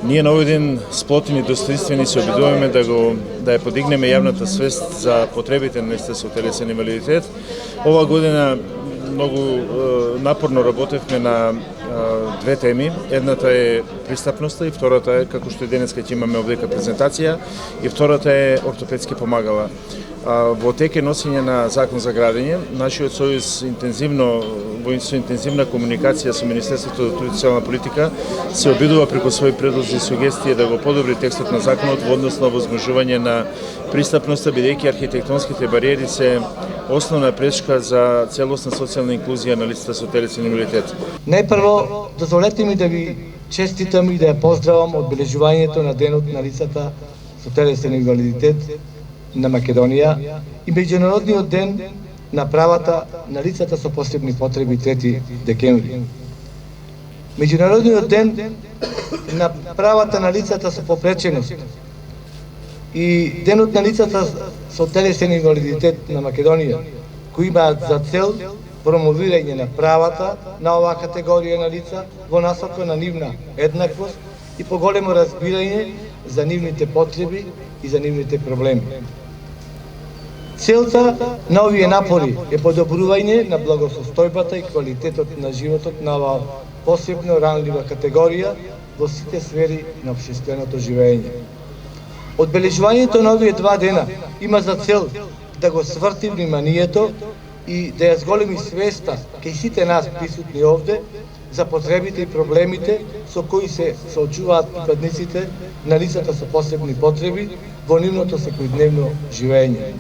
Ние на овој ден сплотени и достоинствени се обидуваме да ја подигнеме јавната свест за потребите на листа со телесен инвалидитет. Ова година многу напорно работевме на две теми. Едната е пристапноста и втората е, како што и денеска ќе имаме овдека презентација, и втората е ортопедски помагала. Во теке носење на закон за градење, нашиот сојуз со интензивна комуникација со Министерството за труд и социјална политика се обидува преку своји предлози и сугестии да го подобри текстот на законот во однос на овозможување на пристапноста, бидејќи архитектонските бариери се основна пречка за целосна социјална инклузија на лицата со телесен инвалидитет. Најпрво, дозволете ми да ви честитам и да ја поздравам одбележувањето на денот на лицата со телесен инвалидитет на Македонија и меѓународниот ден на правата на лицата со посебни потреби 3 декември. Меѓународниот ден на правата на лицата со попреченост и денот на лицата со телесен инвалидитет на Македонија, кои имаат за цел промовирање на правата на оваа категорија на лица во насока на нивна еднаквост и поголемо разбирање за нивните потреби и за нивните проблеми. Целта на овие напори е подобрување на благосостојбата и квалитетот на животот на оваа посебно ранлива категорија во сите сфери на општественото живење. Одбележувањето на овие два дена има за цел да го сврти вниманието и да ја зголеми свеста кај сите нас присутни овде за потребите и проблемите со кои се соочуваат припадниците на лицата со посебни потреби во нивното секојдневно живење.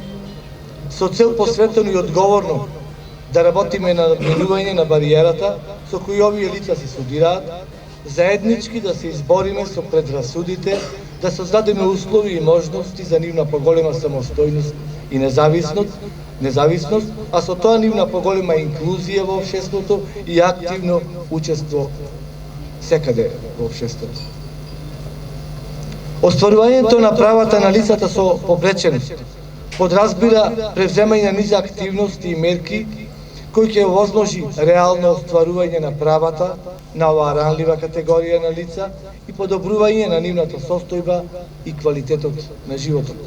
Со цел посветено и одговорно да работиме на надминување на бариерата со кои овие лица се судираат, заеднички да се избориме со предрасудите, да создадеме услови и можности за нивна поголема самостојност и независност, а со тоа нивна поголема инклузија во општеството и активно учество секаде во општеството. Остварувањето на правата на лицата со попреченост подразбира превземање на низа активности и мерки кои ќе овозможи реално остварување на правата на оваа ранлива категорија на лица и подобрување на нивната состојба и квалитетот на животот.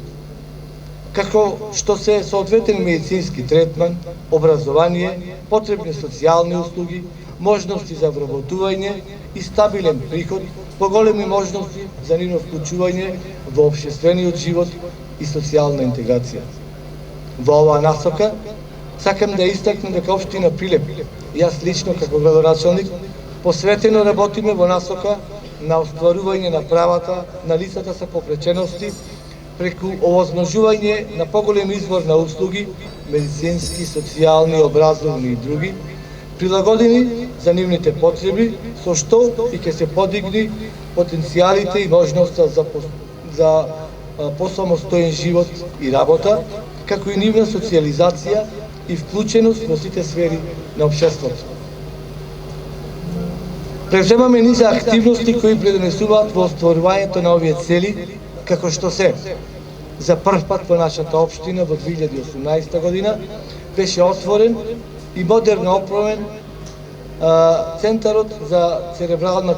Како што се соодветен медицински третман, образование, потребни социјални услуги, можности за вработување и стабилен приход, поголеми можности за нивно вклучување во општествениот живот и социјална интеграција. Во оваа насока сакам да истакнам дека општина Прилеп, јас лично како градоначалник, посветено работиме во насока на остварување на правата на лицата со попречености преку овозможување на поголем избор на услуги, медицински, социјални, образовни и други, прилагодени за нивните потреби, со што и ќе се подигни потенцијалите и можноста за посамостоен живот и работа, како и нивна социјализација и вклученост во сите сфери на општеството. Превземаме низа активности кои предонесуваат во остварувањето на овие цели, како што се за прв пат во нашата општина во 2018 година беше отворен и модерно оправен Центарот за церебрална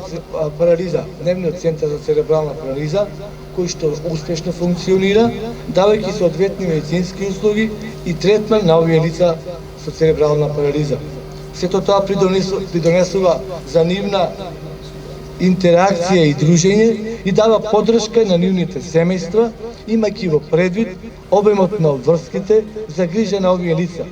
парализа, дневниот центар за церебрална парализа, кој што успешно функционира, давајќи соодветни медицински услуги и третман на овие лица со церебрална парализа. Сето тоа придонесува за нивна интеракција и дружење и дава поддршка на нивните семејства, имајќи во предвид обемот на врските за грижа на овие лица.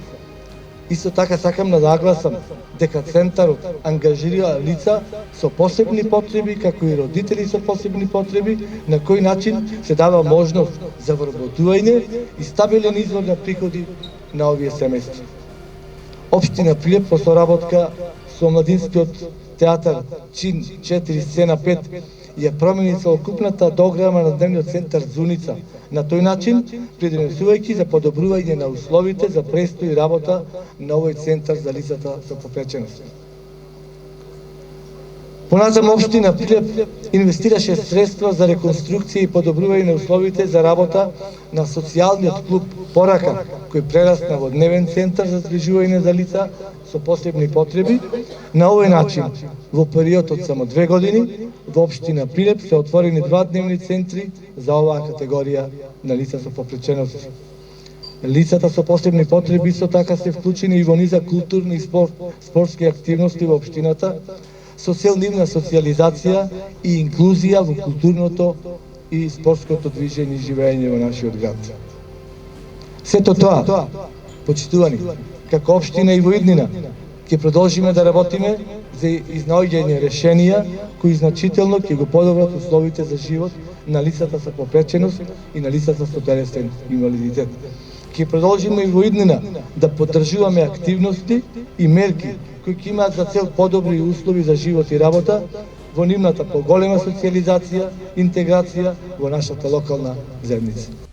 Исто така сакам да нагласам дека Центарот ангажира лица со посебни потреби, како и родители со посебни потреби, на кој начин се дава можност за вработување и стабилен извор на приходи на овие семејства. Општина Прилеп во соработка со Младинскиот театар Чин 4 сцена 5 ја промени целокупната дограма на дневниот центар Зуница, на тој начин придонесувајќи за подобрување на условите за престој и работа на овој центар за лицата со попреченост. Понатаму општина Прилеп инвестираше средства за реконструкција и подобрување на условите за работа на социјалниот клуб Порака, кој прерасна во дневен центар за згрижување за лица со посебни потреби. На овој начин, во период од само 2 години, во општина Прилеп се отворени 2 дневни центри за оваа категорија на лица со попреченост. Лицата со посебни потреби исто така се вклучени и во низа културни и спортски активности во општината, со цел нивна социјализација и инклузија во културното и спортското движење и живење во нашиот град. Сето тоа, почитувани, како општина и во иднина, ќе продолжиме да работиме за изнаоѓање решенија кои значително ќе го подобрат условите за живот на лицата со попреченост и на лицата со телесен инвалидитет. Ќе продолжиме и во иднина да поддржуваме активности и мерки кои ќе имаат за цел подобри услови за живот и работа во нивната поголема социјализација, интеграција во нашата локална заедница.